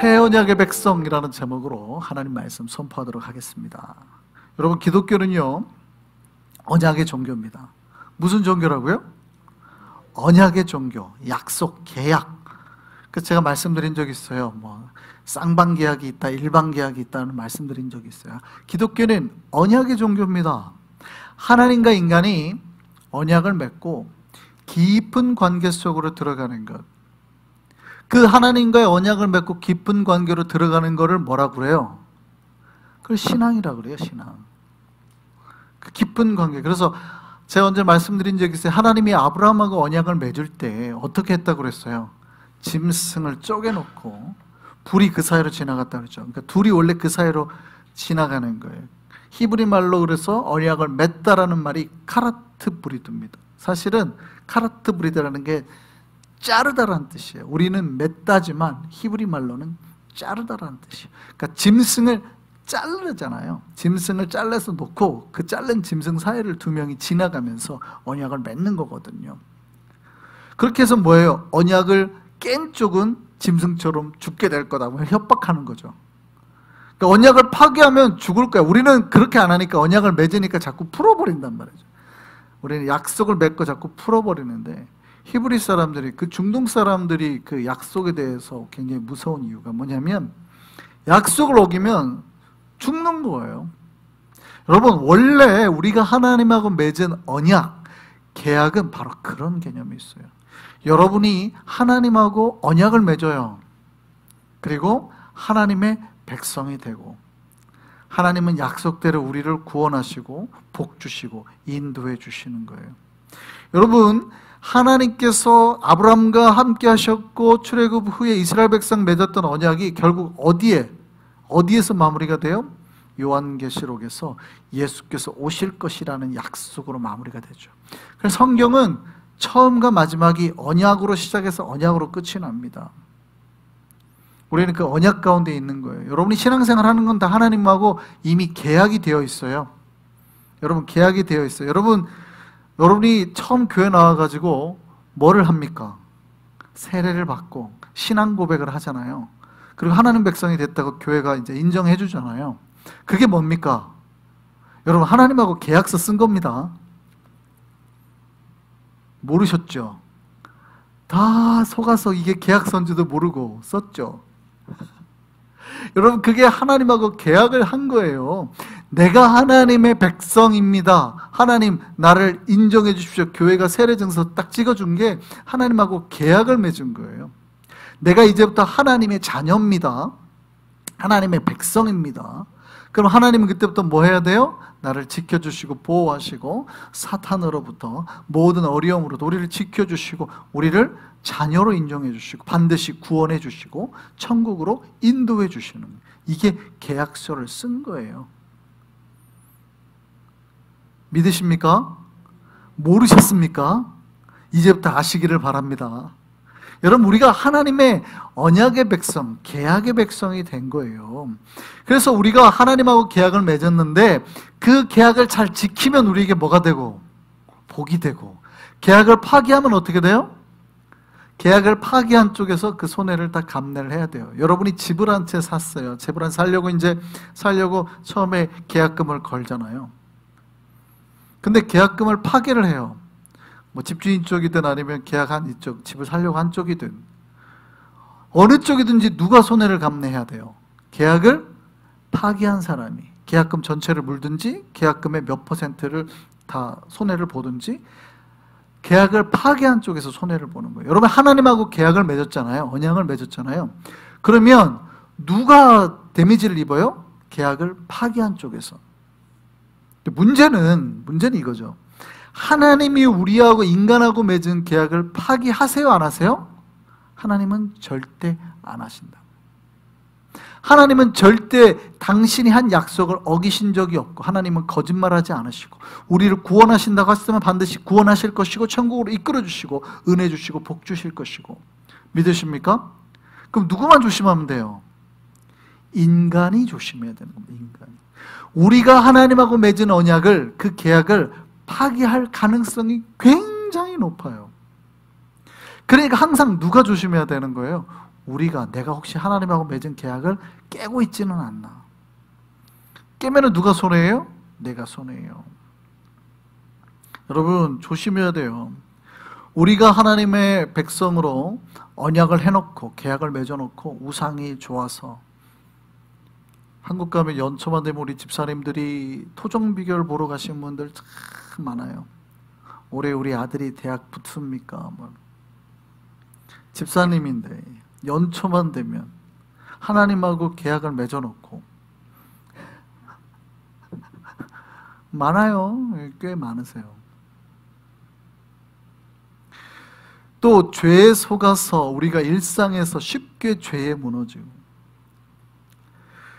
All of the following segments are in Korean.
새 언약의 백성이라는 제목으로 하나님 말씀 선포하도록 하겠습니다. 여러분, 기독교는요 언약의 종교입니다. 무슨 종교라고요? 언약의 종교, 약속, 계약. 제가 말씀드린 적이 있어요. 쌍방 계약이 있다, 일방 계약이 있다는 말씀드린 적이 있어요. 기독교는 언약의 종교입니다. 하나님과 인간이 언약을 맺고 깊은 관계 속으로 들어가는 것, 그 하나님과의 언약을 맺고 깊은 관계로 들어가는 것을 뭐라고 그래요? 그걸 신앙이라고 그래요. 신앙. 그 깊은 관계. 그래서 제가 언제 말씀드린 적이 있어요. 하나님이 아브라함하고 언약을 맺을 때 어떻게 했다고 그랬어요? 짐승을 쪼개놓고 불이 그 사이로 지나갔다고 그랬죠. 그러니까 둘이 원래 그 사이로 지나가는 거예요. 히브리 말로 그래서 언약을 맺다라는 말이 카라트 브리드입니다. 사실은 카라트 브리드라는 게 자르다라는 뜻이에요. 우리는 맺다지만 히브리 말로는 자르다라는 뜻이에요. 그러니까 짐승을 자르잖아요. 짐승을 잘라서 놓고 그 자른 짐승 사이를 두 명이 지나가면서 언약을 맺는 거거든요. 그렇게 해서 뭐예요? 언약을 깬 쪽은 짐승처럼 죽게 될 거다 협박하는 거죠. 그러니까 언약을 파괴하면 죽을 거야. 우리는 그렇게 안 하니까, 언약을 맺으니까 자꾸 풀어버린단 말이죠. 우리는 약속을 맺고 자꾸 풀어버리는데, 히브리 사람들이, 그 중동 사람들이 그 약속에 대해서 굉장히 무서운 이유가 뭐냐면, 약속을 어기면 죽는 거예요. 여러분, 원래 우리가 하나님하고 맺은 언약, 계약은 바로 그런 개념이 있어요. 여러분이 하나님하고 언약을 맺어요. 그리고 하나님의 백성이 되고, 하나님은 약속대로 우리를 구원하시고 복 주시고 인도해 주시는 거예요. 여러분, 하나님께서 아브라함과 함께 하셨고 출애굽 후에 이스라엘 백성 맺었던 언약이 결국 어디에서 마무리가 돼요? 요한계시록에서 예수께서 오실 것이라는 약속으로 마무리가 되죠. 그래서 성경은 처음과 마지막이 언약으로 시작해서 언약으로 끝이 납니다. 우리는 그 언약 가운데 있는 거예요. 여러분이 신앙생활 하는 건 다 하나님하고 이미 계약이 되어 있어요. 여러분, 계약이 되어 있어요. 여러분이 처음 교회 나와가지고 뭐를 합니까? 세례를 받고 신앙 고백을 하잖아요. 그리고 하나님 백성이 됐다고 교회가 이제 인정해 주잖아요. 그게 뭡니까? 여러분, 하나님하고 계약서 쓴 겁니다. 모르셨죠? 다 속아서 이게 계약서인지도 모르고 썼죠. 여러분, 그게 하나님하고 계약을 한 거예요. 내가 하나님의 백성입니다. 하나님 나를 인정해 주십시오. 교회가 세례증서 딱 찍어준 게 하나님하고 계약을 맺은 거예요. 내가 이제부터 하나님의 자녀입니다. 하나님의 백성입니다. 그럼 하나님은 그때부터 뭐 해야 돼요? 나를 지켜주시고 보호하시고 사탄으로부터 모든 어려움으로도 우리를 지켜주시고 우리를 자녀로 인정해 주시고 반드시 구원해 주시고 천국으로 인도해 주시는, 이게 계약서를 쓴 거예요. 믿으십니까? 모르셨습니까? 이제부터 아시기를 바랍니다. 여러분, 우리가 하나님의 언약의 백성, 계약의 백성이 된 거예요. 그래서 우리가 하나님하고 계약을 맺었는데 그 계약을 잘 지키면 우리에게 뭐가 되고? 복이 되고. 계약을 파기하면 어떻게 돼요? 계약을 파기한 쪽에서 그 손해를 다 감내를 해야 돼요. 여러분이 집을 한 채 샀어요. 집을 한 살려고 처음에 계약금을 걸잖아요. 근데 계약금을 파기를 해요. 집주인 쪽이든 아니면 계약한 이쪽, 집을 살려고 한 쪽이든 어느 쪽이든지 누가 손해를 감내해야 돼요? 계약을 파기한 사람이. 계약금 전체를 물든지 계약금의 몇 %를 다 손해를 보든지, 계약을 파기한 쪽에서 손해를 보는 거예요. 여러분, 하나님하고 계약을 맺었잖아요. 언약을 맺었잖아요. 그러면 누가 데미지를 입어요? 계약을 파기한 쪽에서. 문제는 이거죠. 하나님이 우리하고 인간하고 맺은 계약을 파기하세요, 안 하세요? 하나님은 절대 안 하신다. 하나님은 절대 당신이 한 약속을 어기신 적이 없고, 하나님은 거짓말하지 않으시고, 우리를 구원하신다고 했으면 반드시 구원하실 것이고 천국으로 이끌어 주시고 은혜 주시고 복 주실 것이고. 믿으십니까? 그럼 누구만 조심하면 돼요? 인간이 조심해야 되는 겁니다. 인간이. 우리가 하나님하고 맺은 언약을, 그 계약을 파기할 가능성이 굉장히 높아요. 그러니까 항상 누가 조심해야 되는 거예요? 내가 혹시 하나님하고 맺은 계약을 깨고 있지는 않나. 깨면은 누가 손해예요? 내가 손해예요. 여러분 조심해야 돼요. 우리가 하나님의 백성으로 언약을 해놓고 계약을 맺어놓고 우상이 좋아서, 한국 가면 연초만 되면 우리 집사님들이 토종 비결 보러 가신 분들 참 많아요. 올해 우리 아들이 대학 붙습니까? 집사님인데 연초만 되면 하나님하고 계약을 맺어놓고 많아요. 꽤 많으세요. 또 죄에 속아서 우리가 일상에서 쉽게 죄에 무너지고,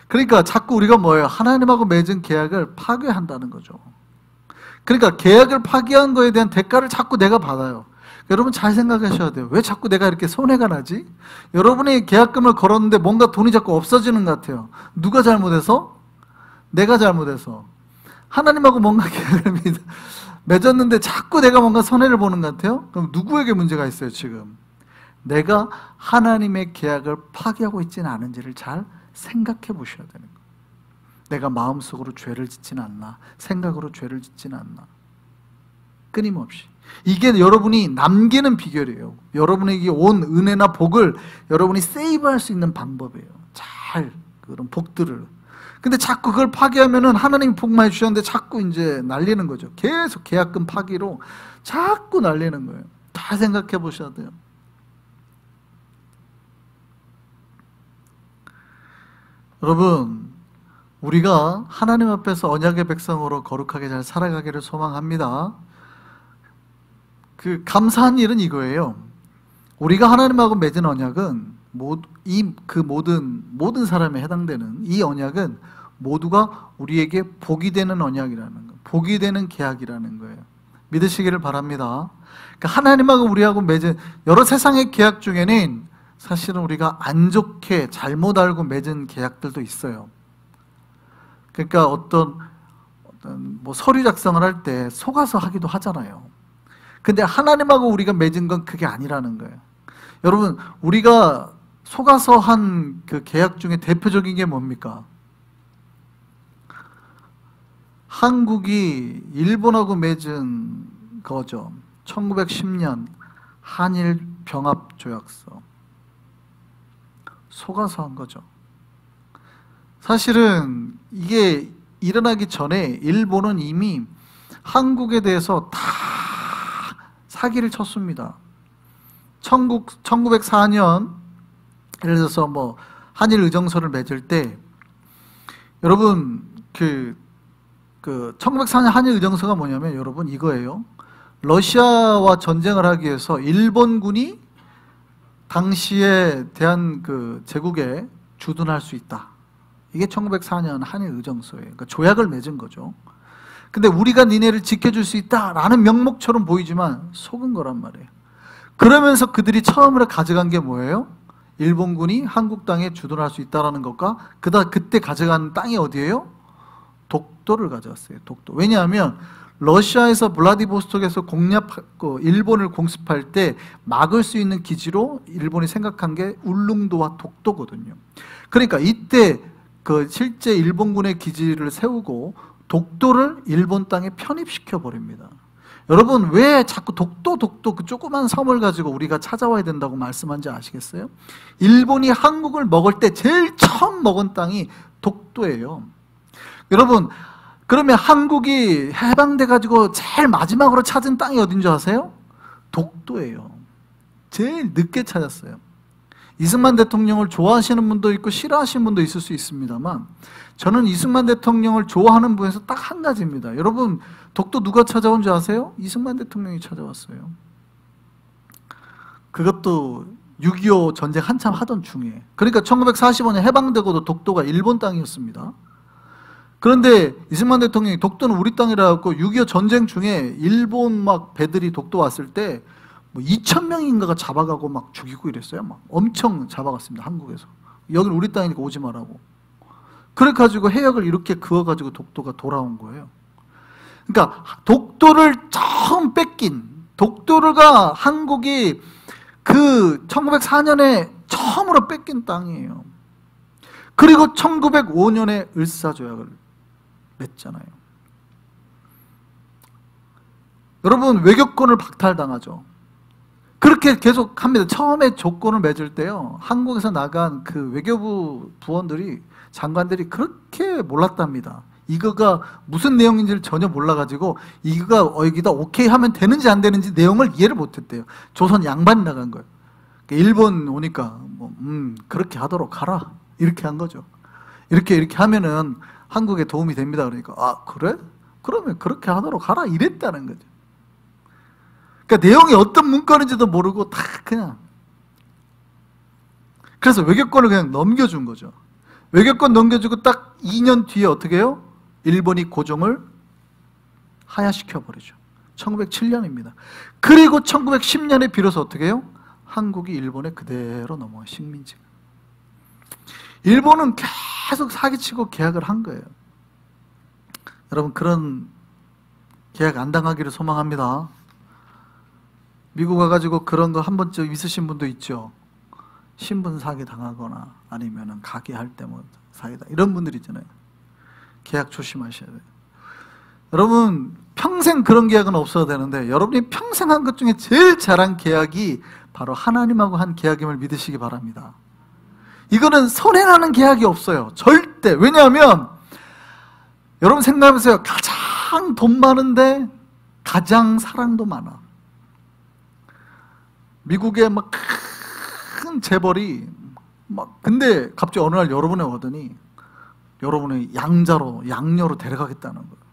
그러니까 자꾸 우리가 뭐예요? 하나님하고 맺은 계약을 파괴한다는 거죠. 그러니까 계약을 파괴한 거에 대한 대가를 자꾸 내가 받아요. 여러분 잘 생각하셔야 돼요. 왜 자꾸 내가 이렇게 손해가 나지? 여러분이 계약금을 걸었는데 뭔가 돈이 자꾸 없어지는 것 같아요. 누가 잘못해서? 내가 잘못해서. 하나님하고 뭔가 계약을 맺었는데 자꾸 내가 뭔가 손해를 보는 것 같아요? 그럼 누구에게 문제가 있어요 지금? 내가 하나님의 계약을 파괴하고 있지는 않은지를 잘 생각해 보셔야 되는 거예요. 내가 마음속으로 죄를 짓지는 않나, 생각으로 죄를 짓지는 않나, 끊임없이. 이게 여러분이 남기는 비결이에요. 여러분에게 온 은혜나 복을 여러분이 세이브할 수 있는 방법이에요. 잘 그런 복들을. 근데 자꾸 그걸 파괴하면은 하나님이 복만 해주셨는데 자꾸 이제 날리는 거죠. 계속 계약금 파기로 자꾸 날리는 거예요. 잘 생각해 보셔야 돼요. 여러분, 우리가 하나님 앞에서 언약의 백성으로 거룩하게 잘 살아가기를 소망합니다. 감사한 일은 이거예요. 우리가 하나님하고 맺은 언약은 모든 사람에 해당되는 이 언약은 모두가 우리에게 복이 되는 언약이라는 거, 복이 되는 계약이라는 거예요. 믿으시기를 바랍니다. 그러니까 하나님하고 우리하고 맺은 여러 세상의 계약 중에는 사실은 우리가 안 좋게 잘못 알고 맺은 계약들도 있어요. 그러니까 어떤 서류 작성을 할 때 속아서 하기도 하잖아요. 근데 하나님하고 우리가 맺은 건 그게 아니라는 거예요. 여러분, 우리가 속아서 한 그 계약 중에 대표적인 게 뭡니까? 한국이 일본하고 맺은 거죠. 1910년 한일 병합 조약서. 속아서 한 거죠. 사실은 이게 일어나기 전에 일본은 이미 한국에 대해서 다 사기를 쳤습니다. 1904년 예를 들어서 한일 의정서를 맺을 때, 여러분 1904년 한일 의정서가 뭐냐면 여러분 이거예요. 러시아와 전쟁을 하기 위해서 일본군이 당시에 대한 제국에 주둔할 수 있다. 이게 1904년 한일 의정서예요. 그러니까 조약을 맺은 거죠. 근데 우리가 니네를 지켜줄 수 있다라는 명목처럼 보이지만 속은 거란 말이에요. 그러면서 그들이 처음으로 가져간 게 뭐예요? 일본군이 한국 땅에 주둔할 수 있다는 것과 그때 가져간 땅이 어디예요? 독도를 가져갔어요. 독도. 왜냐하면 러시아에서 블라디보스톡에서 일본을 공습할 때 막을 수 있는 기지로 일본이 생각한 게 울릉도와 독도거든요. 그러니까 이때 실제 일본군의 기지를 세우고 독도를 일본 땅에 편입시켜 버립니다. 여러분, 왜 자꾸 독도 그 조그만 섬을 가지고 우리가 찾아와야 된다고 말씀한지 아시겠어요? 일본이 한국을 먹을 때 제일 처음 먹은 땅이 독도예요. 여러분, 그러면 한국이 해방돼 가지고 제일 마지막으로 찾은 땅이 어딘 줄 아세요? 독도예요. 제일 늦게 찾았어요. 이승만 대통령을 좋아하시는 분도 있고 싫어하시는 분도 있을 수 있습니다만, 저는 이승만 대통령을 좋아하는 분에서 딱 한 가지입니다. 여러분, 독도 누가 찾아온 줄 아세요? 이승만 대통령이 찾아왔어요. 그것도 6.25 전쟁 한참 하던 중에. 그러니까 1945년 해방되고도 독도가 일본 땅이었습니다. 그런데 이승만 대통령이 독도는 우리 땅이라 갖고 6.25 전쟁 중에 일본 배들이 독도 왔을 때 2,000명인가가 잡아가고 죽이고 이랬어요. 엄청 잡아갔습니다. 한국에서. 여기는 우리 땅이니까 오지 말라고. 그래가지고 해역을 이렇게 그어가지고 독도가 돌아온 거예요. 그러니까 독도를 처음 뺏긴, 독도가 한국이 1904년에 처음으로 뺏긴 땅이에요. 그리고 1905년에 을사조약을 맺잖아요. 여러분, 외교권을 박탈당하죠. 그렇게 계속 합니다. 처음에 조건을 맺을 때요, 한국에서 나간 그 외교부 부원들이, 장관들이 그렇게 몰랐답니다. 이거가 무슨 내용인지를 전혀 몰라가지고 이거가 여기다 오케이 하면 되는지 안 되는지 내용을 이해를 못했대요. 조선 양반이 나간 거예요. 일본 오니까 그렇게 하도록 하라, 이렇게 한 거죠. 이렇게 하면은 한국에 도움이 됩니다. 그러니까 아, 그래? 그러면 그렇게 하도록 하라, 이랬다는 거죠. 그러니까 내용이 어떤 문건인지도 모르고 다 그냥, 그래서 외교권을 그냥 넘겨준 거죠. 외교권 넘겨주고 딱 2년 뒤에 어떻게 해요? 일본이 고종을 하야시켜버리죠. 1907년입니다. 그리고 1910년에 비로소 어떻게 해요? 한국이 일본에 그대로 넘어가, 식민지가. 일본은 계속 사기치고 계약을 한 거예요. 여러분, 그런 계약 안 당하기를 소망합니다. 미국 와가지고 그런 거 한 번쯤 있으신 분도 있죠. 신분 사기 당하거나 아니면 가게 할 때 뭐 사기다, 이런 분들 있잖아요. 계약 조심하셔야 돼요. 여러분, 평생 그런 계약은 없어야 되는데, 여러분이 평생 한 것 중에 제일 잘한 계약이 바로 하나님하고 한 계약임을 믿으시기 바랍니다. 이거는 손해나는 계약이 없어요, 절대. 왜냐하면 여러분 생각해보세요. 가장 돈 많은데 가장 사랑도 많아. 미국에 막 큰 재벌이 막, 근데 갑자기 어느 날 여러분에 오더니 여러분의 양녀로 데려가겠다는 거예요.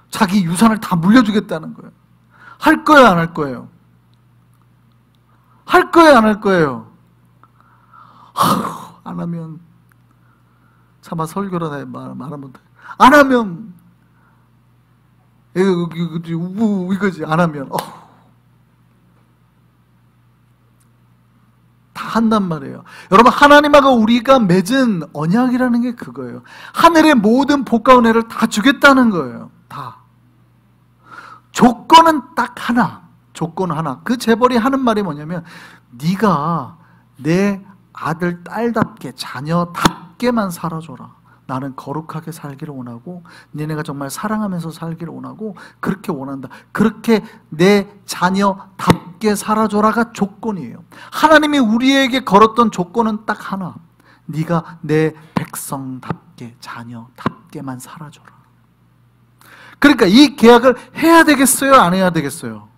자기 유산을 다 물려주겠다는 거예요. 할 거예요, 안 할 거예요? 할 거예요, 안 할 거예요? 안 하면, 차마 설교라 말하면, 안 하면, 이거지, 안 하면, 다 한단 말이에요. 여러분, 하나님하고 우리가 맺은 언약이라는 게 그거예요. 하늘의 모든 복과 은혜를 다 주겠다는 거예요. 다. 조건은 딱 하나. 조건 하나. 그 재벌이 하는 말이 뭐냐면, 네가 내 아들, 딸답게, 자녀답게만 살아줘라. 나는 거룩하게 살기를 원하고, 니네가 정말 사랑하면서 살기를 원하고, 그렇게 원한다. 그렇게 내 자녀답게 살아줘라가 조건이에요. 하나님이 우리에게 걸었던 조건은 딱 하나. 네가 내 백성답게, 자녀답게만 살아줘라. 그러니까 이 계약을 해야 되겠어요, 안 해야 되겠어요?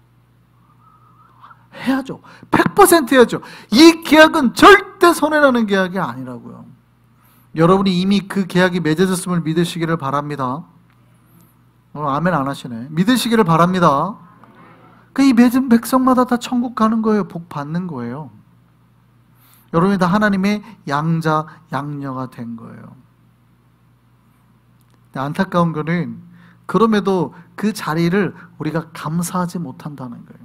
해야죠. 100% 해야죠. 이 계약은 절대 손해나는 계약이 아니라고요. 여러분이 이미 그 계약이 맺어졌음을 믿으시기를 바랍니다. 아멘 안 하시네. 믿으시기를 바랍니다. 이 맺은 백성마다 다 천국 가는 거예요. 복 받는 거예요. 여러분이 다 하나님의 양자, 양녀가 된 거예요. 안타까운 거는 그럼에도 그 자리를 우리가 감사하지 못한다는 거예요.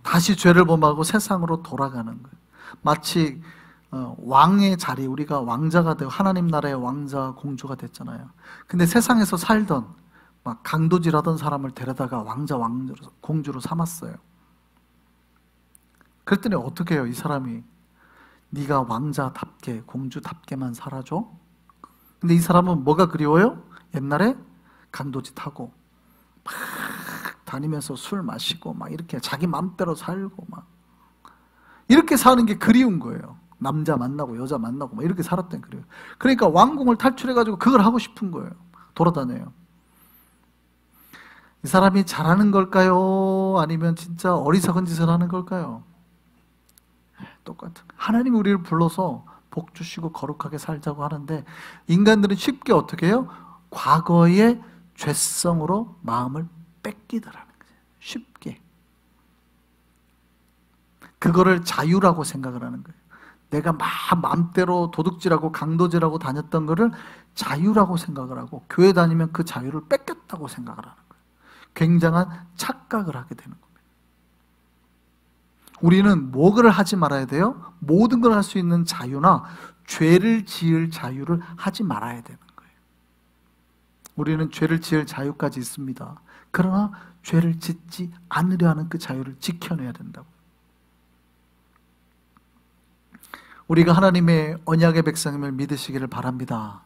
다시 죄를 범하고 세상으로 돌아가는 거예요. 마치 왕의 자리, 우리가 왕자가 되고 하나님 나라의 왕자, 공주가 됐잖아요. 근데 세상에서 살던 막 강도질하던 사람을 데려다가 왕자, 공주로 삼았어요. 그랬더니 어떻게 해요? 이 사람이 네가 왕자답게, 공주답게만 살아줘? 근데 이 사람은 뭐가 그리워요? 옛날에 강도짓하고 막 다니면서 술 마시고 막 이렇게 자기 맘대로 살고 막 이렇게 사는 게 그리운 거예요. 남자 만나고 여자 만나고 막 이렇게 살았던 거예요. 그러니까 왕궁을 탈출해가지고 그걸 하고 싶은 거예요. 돌아다녀요. 이 사람이 잘하는 걸까요? 아니면 진짜 어리석은 짓을 하는 걸까요? 똑같은 거예요. 하나님이 우리를 불러서 복 주시고 거룩하게 살자고 하는데 인간들은 쉽게 어떻게 해요? 과거의 죄성으로 마음을 뺏기더라는 거예요. 쉽게. 그거를 자유라고 생각을 하는 거예요. 내가 막 마음대로 도둑질하고 강도질하고 다녔던 거를 자유라고 생각을 하고 교회 다니면 그 자유를 뺏겼다고 생각을 하는 거예요. 굉장한 착각을 하게 되는 겁니다. 우리는 뭐를 하지 말아야 돼요? 모든 걸 할 수 있는 자유나 죄를 지을 자유를 하지 말아야 되는 거예요. 우리는 죄를 지을 자유까지 있습니다. 그러나 죄를 짓지 않으려 하는 그 자유를 지켜내야 된다고. 우리가 하나님의 언약의 백성임을 믿으시기를 바랍니다.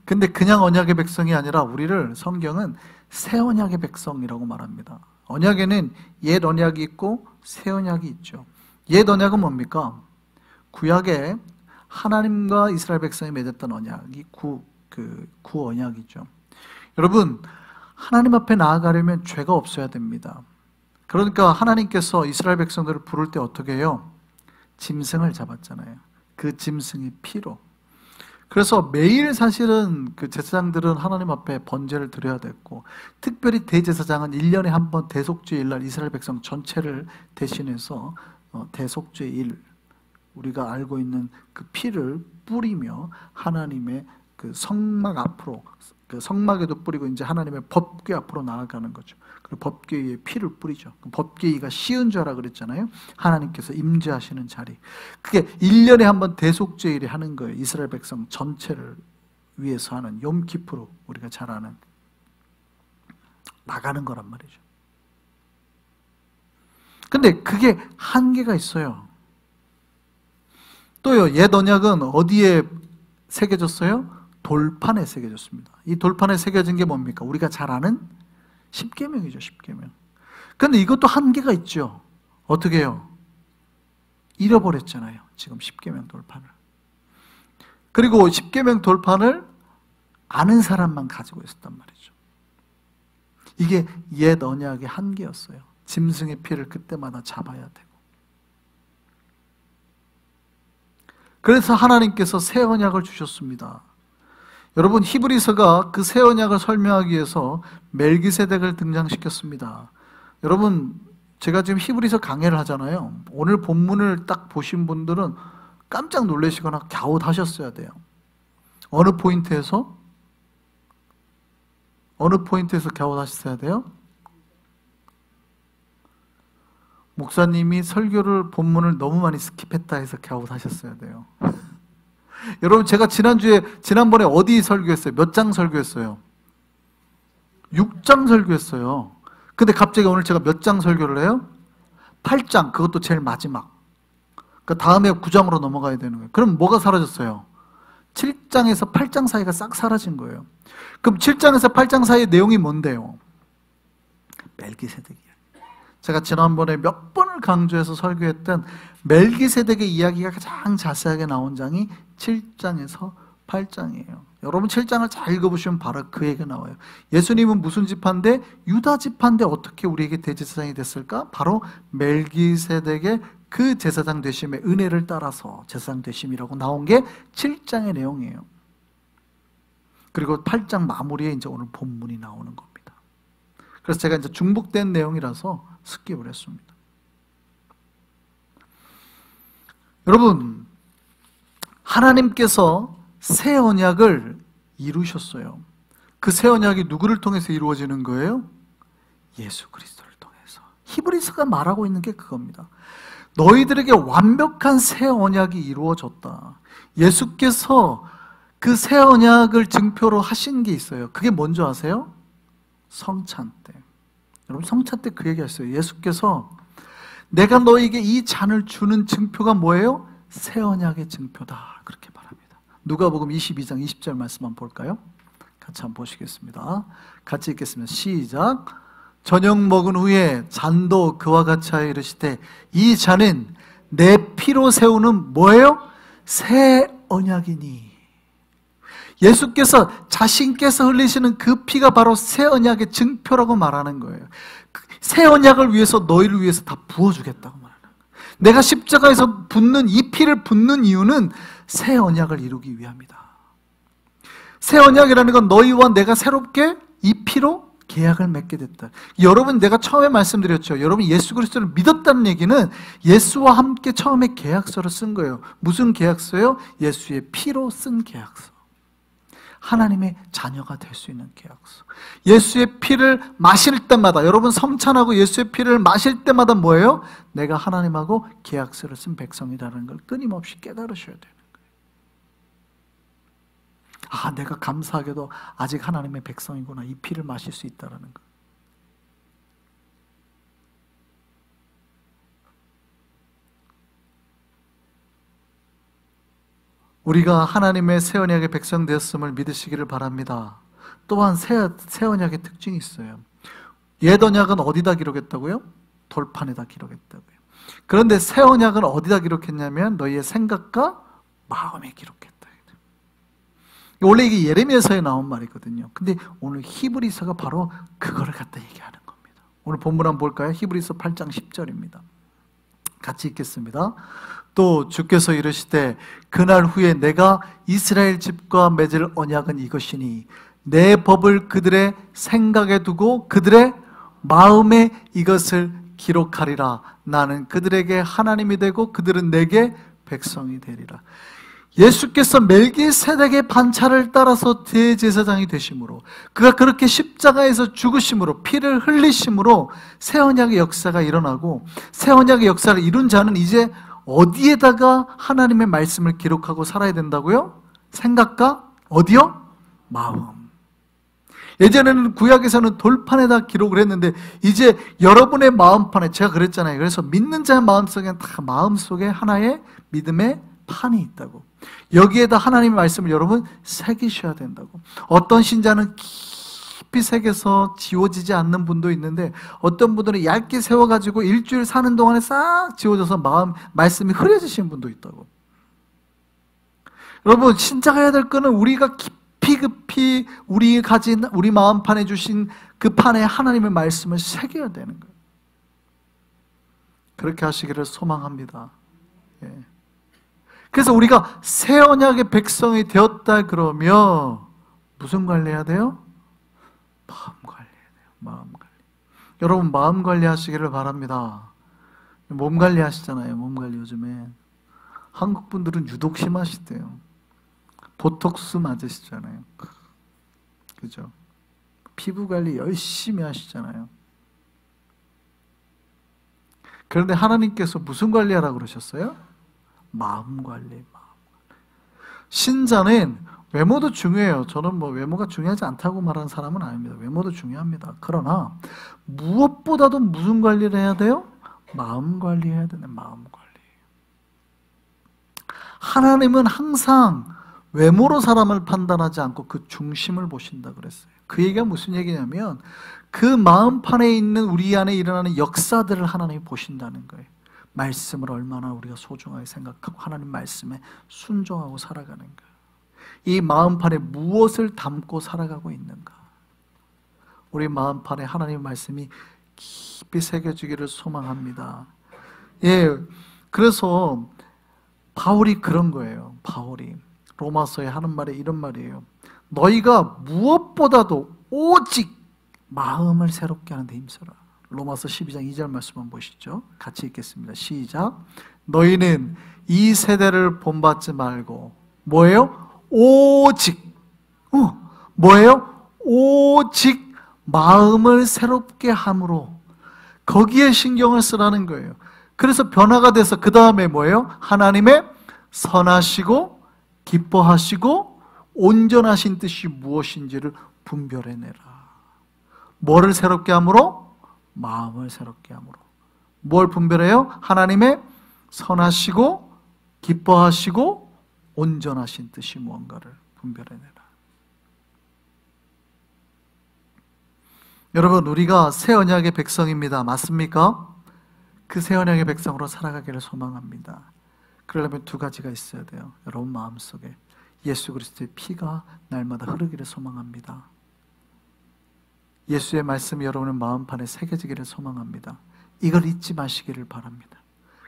근데 그냥 언약의 백성이 아니라 우리를 성경은 새 언약의 백성이라고 말합니다. 언약에는 옛 언약이 있고 새 언약이 있죠. 옛 언약은 뭡니까? 구약에 하나님과 이스라엘 백성이 맺었던 언약이 구 언약이죠. 여러분, 하나님 앞에 나아가려면 죄가 없어야 됩니다. 그러니까 하나님께서 이스라엘 백성들을 부를 때 어떻게 해요? 짐승을 잡았잖아요. 그 짐승의 피로. 그래서 매일 사실은 그 제사장들은 하나님 앞에 번제를 드려야 됐고, 특별히 대제사장은 1년에 한 번 대속죄일 날 이스라엘 백성 전체를 대신해서 대속죄일, 우리가 알고 있는 그 피를 뿌리며 하나님의 그 성막 앞으로, 그 성막에도 뿌리고 이제 하나님의 법궤 앞으로 나아가는 거죠. 그 법궤에 피를 뿌리죠. 법궤가 씌은 자라 그랬잖아요. 하나님께서 임재하시는 자리. 그게 1년에 한 번 대속죄일에 하는 거예요. 이스라엘 백성 전체를 위해서 하는 욤키프로 우리가 잘 아는 나가는 거란 말이죠. 근데 그게 한계가 있어요. 또요, 옛 언약은 어디에 새겨졌어요? 돌판에 새겨졌습니다. 이 돌판에 새겨진 게 뭡니까? 우리가 잘 아는 십계명이죠, 십계명. 근데 이것도 한계가 있죠. 어떻게 해요? 잃어버렸잖아요, 지금 십계명 돌판을. 그리고 십계명 돌판을 아는 사람만 가지고 있었단 말이죠. 이게 옛 언약의 한계였어요. 짐승의 피를 그때마다 잡아야 되고. 그래서 하나님께서 새 언약을 주셨습니다. 여러분, 히브리서가 그 새 언약을 설명하기 위해서 멜기세덱을 등장시켰습니다. 여러분, 제가 지금 히브리서 강해를 하잖아요. 오늘 본문을 딱 보신 분들은 깜짝 놀라시거나 갸웃하셨어야 돼요. 어느 포인트에서 갸웃하셨어야 돼요? 목사님이 설교를 본문을 너무 많이 스킵했다 해서 갸웃하셨어야 돼요. 여러분, 제가 지난번에 어디 설교했어요? 몇 장 설교했어요? 6장 설교했어요. 근데 갑자기 오늘 제가 몇 장 설교를 해요? 8장, 그것도 제일 마지막. 그 다음에 9장으로 넘어가야 되는 거예요. 그럼 뭐가 사라졌어요? 7장에서 8장 사이가 싹 사라진 거예요. 그럼 7장에서 8장 사이의 내용이 뭔데요? 멜기세덱이에요. 제가 지난번에 몇 번을 강조해서 설교했던 멜기세덱의 이야기가 가장 자세하게 나온 장이 7장에서 8장이에요. 여러분, 7장을 잘 읽어보시면 바로 그 얘기가 나와요. 예수님은 무슨 지파인데? 유다 지파인데 어떻게 우리에게 대제사장이 됐을까? 바로 멜기세덱의 그 제사장 되심의 은혜를 따라서 제사장 되심이라고 나온 게 7장의 내용이에요. 그리고 8장 마무리에 이제 오늘 본문이 나오는 겁니다. 그래서 제가 이제 중복된 내용이라서 스킵을 했습니다. 여러분, 하나님께서 새 언약을 이루셨어요. 그 새 언약이 누구를 통해서 이루어지는 거예요? 예수 그리스도를 통해서. 히브리서가 말하고 있는 게 그겁니다. 너희들에게 완벽한 새 언약이 이루어졌다. 예수께서 그 새 언약을 증표로 하신 게 있어요. 그게 뭔지 아세요? 성찬 때. 여러분, 성찬 때 그 얘기 하셨어요. 예수께서 내가 너에게 이 잔을 주는 증표가 뭐예요? 새 언약의 증표다. 그렇게 말합니다. 누가복음 22장 20절 말씀 한번 볼까요? 같이 한번 보시겠습니다. 같이 읽겠습니다. 시작. 저녁 먹은 후에 잔도 그와 같이 하여 이르시되 이 잔은 내 피로 세우는 뭐예요? 새 언약이니. 예수께서 자신께서 흘리시는 그 피가 바로 새 언약의 증표라고 말하는 거예요. 새 언약을 위해서 너희를 위해서 다 부어주겠다고 말하는 거예요. 내가 십자가에서 붓는 이 피를 붓는 이유는 새 언약을 이루기 위함이다. 새 언약이라는 건 너희와 내가 새롭게 이 피로 계약을 맺게 됐다. 여러분, 내가 처음에 말씀드렸죠. 여러분, 예수 그리스도를 믿었다는 얘기는 예수와 함께 처음에 계약서를 쓴 거예요. 무슨 계약서요? 예수의 피로 쓴 계약서. 하나님의 자녀가 될 수 있는 계약서. 예수의 피를 마실 때마다, 여러분, 성찬하고 예수의 피를 마실 때마다 뭐예요? 내가 하나님하고 계약서를 쓴 백성이라는 걸 끊임없이 깨달으셔야 되는 거예요. 아, 내가 감사하게도 아직 하나님의 백성이구나. 이 피를 마실 수 있다는 거. 우리가 하나님의 새 언약의 백성 되었음을 믿으시기를 바랍니다. 또한 새 언약의 특징이 있어요. 옛 언약은 어디다 기록했다고요? 돌판에다 기록했다고요. 그런데 새 언약은 어디다 기록했냐면 너희의 생각과 마음에 기록했다. 원래 이게 예레미야서에 나온 말이거든요. 근데 오늘 히브리서가 바로 그거를 갖다 얘기하는 겁니다. 오늘 본문 한번 볼까요? 히브리서 8장 10절입니다. 같이 읽겠습니다. 또 주께서 이르시되 그날 후에 내가 이스라엘 집과 맺을 언약은 이것이니 내 법을 그들의 생각에 두고 그들의 마음에 이것을 기록하리라. 나는 그들에게 하나님이 되고 그들은 내게 백성이 되리라. 예수께서 멜기세덱의 반차를 따라서 대제사장이 되심으로, 그가 그렇게 십자가에서 죽으심으로, 피를 흘리심으로 새 언약의 역사가 일어나고, 새 언약의 역사를 이룬 자는 이제 어디에다가 하나님의 말씀을 기록하고 살아야 된다고요? 생각과 어디요? 마음. 예전에는 구약에서는 돌판에다 기록을 했는데 이제 여러분의 마음판에, 제가 그랬잖아요. 그래서 믿는 자의 마음속에 다 마음속에 하나의 믿음의 판이 있다고. 여기에다 하나님의 말씀을 여러분 새기셔야 된다고. 어떤 신자는 깊이 새겨서 지워지지 않는 분도 있는데 어떤 분들은 얇게 세워가지고 일주일 사는 동안에 싹 지워져서 말씀이 흐려지신 분도 있다고. 여러분, 신자가 해야 될 거는 우리가 급히 우리 가진 우리 마음판에 주신 그 판에 하나님의 말씀을 새겨야 되는 거예요. 그렇게 하시기를 소망합니다. 예. 그래서 우리가 새 언약의 백성이 되었다 그러면 무슨 관리해야 돼요? 마음 관리해야 돼요. 마음 관리. 여러분, 마음 관리하시기를 바랍니다. 몸 관리하시잖아요. 몸 관리 요즘에 한국 분들은 유독 심하시대요. 보톡스 맞으시잖아요. 그죠? 피부 관리 열심히 하시잖아요. 그런데 하나님께서 무슨 관리하라고 그러셨어요? 마음 관리. 신자는 외모도 중요해요. 저는 뭐 외모가 중요하지 않다고 말하는 사람은 아닙니다. 외모도 중요합니다. 그러나 무엇보다도 무슨 관리를 해야 돼요? 마음 관리해야 되는 마음 관리. 하나님은 항상 외모로 사람을 판단하지 않고 그 중심을 보신다 그랬어요. 그 얘기가 무슨 얘기냐면 그 마음판에 있는 우리 안에 일어나는 역사들을 하나님이 보신다는 거예요. 말씀을 얼마나 우리가 소중하게 생각하고 하나님 말씀에 순종하고 살아가는 가, 이 마음판에 무엇을 담고 살아가고 있는가. 우리 마음판에 하나님 말씀이 깊이 새겨지기를 소망합니다. 예, 그래서 바울이 그런 거예요. 바울이 로마서에 하는 말에 이런 말이에요. 너희가 무엇보다도 오직 마음을 새롭게 하는 데 힘써라. 로마서 12장 2절 말씀 한번 보시죠. 같이 읽겠습니다. 시작. 너희는 이 세대를 본받지 말고 뭐예요? 오직 뭐예요? 오직 마음을 새롭게 함으로, 거기에 신경을 쓰라는 거예요. 그래서 변화가 돼서 그 다음에 뭐예요? 하나님의 선하시고 기뻐하시고 온전하신 뜻이 무엇인지를 분별해내라. 뭐를 새롭게 함으로? 마음을 새롭게 함으로. 뭘 분별해요? 하나님의 선하시고 기뻐하시고 온전하신 뜻이 무언가를 분별해내라. 여러분, 우리가 새 언약의 백성입니다. 맞습니까? 그 새 언약의 백성으로 살아가기를 소망합니다. 그러려면 두 가지가 있어야 돼요. 여러분 마음속에 예수 그리스도의 피가 날마다 흐르기를 소망합니다. 예수의 말씀이 여러분의 마음판에 새겨지기를 소망합니다. 이걸 잊지 마시기를 바랍니다.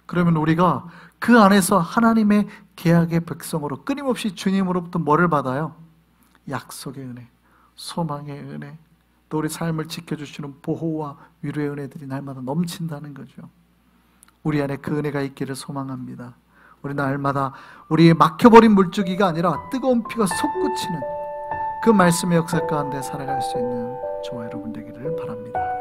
그러면 우리가 그 안에서 하나님의 계약의 백성으로 끊임없이 주님으로부터 뭐를 받아요? 약속의 은혜, 소망의 은혜, 또 우리 삶을 지켜주시는 보호와 위로의 은혜들이 날마다 넘친다는 거죠. 우리 안에 그 은혜가 있기를 소망합니다. 우리 날마다 우리의 막혀버린 물줄기가 아니라 뜨거운 피가 솟구치는 그 말씀의 역사 가운데 살아갈 수 있는 저와 여러분 되기를 바랍니다.